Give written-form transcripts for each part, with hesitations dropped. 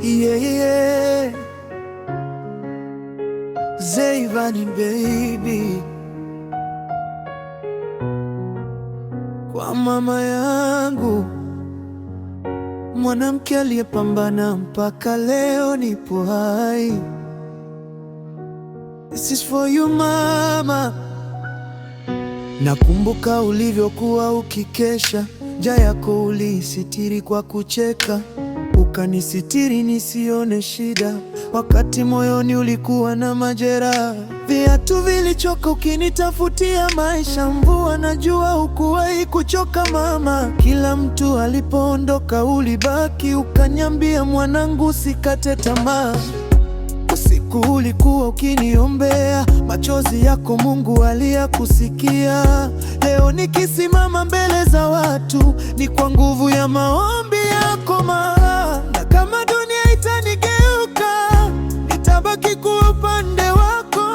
Yeah, yeah. Zayvanny baby, kwa mama yangu, mwanamke aliyepambana mpaka leo nipo hai. This is for you mama. Nakumbuka ulivyokuwa ukikesha, njaa yako uliisitiri kwa kucheka, ukanisitiri nisione shida, wakati moyoni ulikuwa na majeraha. Viatu vilichoka ukinitafutia maisha, mvua na jua hukuwahi kuchoka mama. Kila mtu alipoondoka ulibaki, ukaniambia mwanangu, usikate tamaa. Usiku ulikuwa ukiniombea, machozi yako Mungu aliyakusikia. Leo nikisimama mbele za watu, ni kwa nguvu ya maombi yako mama. Na kama dunia itanigeuka, nitabaki kuwa upande wako,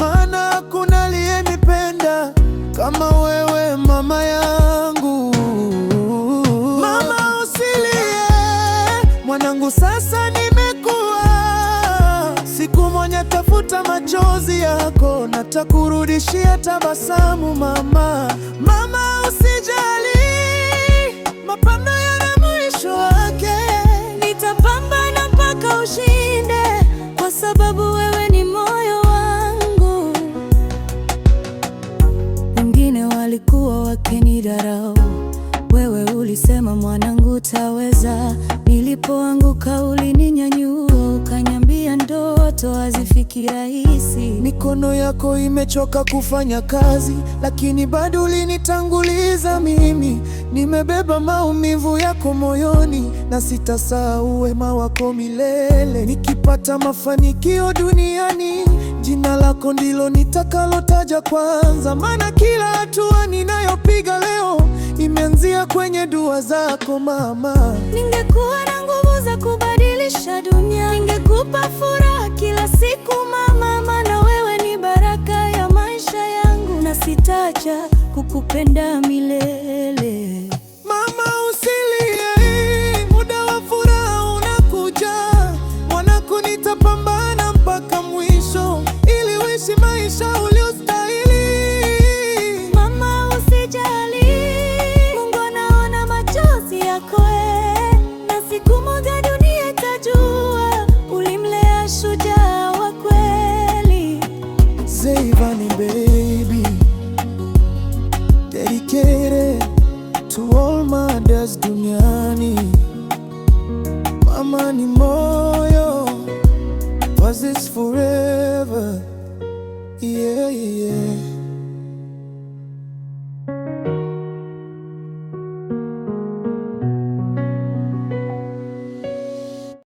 maana hakuna aliyenipenda kama wewe mama yangu. Mama usilie mwanangu, sasa nimekuwa. Siku moja tafuta machozi yako, natakurudishia tabasamu mama. Mama usijali, mapambano yana mwisho wake. Nitapambana mpaka ushinde, kwa sababu wewe ni moyo wangu. Wengine walikuwa wakinidharau, wewe ulisema mwanangu utaweza. Nilipoanguka ulininyanyua, ukaniambia ndoto hazifiki rahisi. Mikono yako imechoka kufanya kazi, lakini bado ulinitanguliza mimi. Nimebeba maumivu yako moyoni, na sitasahau wema wako milele. Nikipata mafanikio duniani, jina lako ndilo nitakalotaja kwanza, maana kila hatua ninayopiga leo imeanzia kwenye dua zako mama. Ningekuwa na nguvu za kubadilisha dunia, ningekupa furaha kila siku mama, maana wewe ni baraka ya maisha yangu, na sitaacha kukupenda milele. Mama usilie, muda wa furaha unakuja. Mwanangu, nitapambana mpaka mwisho, ili uishi maisha uliostahili. Mama usijali, Mungu anaona machozi yako, na siku moja dunia itajua ulimlea shujaa wa kweli. Zayvanny baby, dedicated to all mothers duniani. Mama ni moyo, was this forever? Yeah, yeah.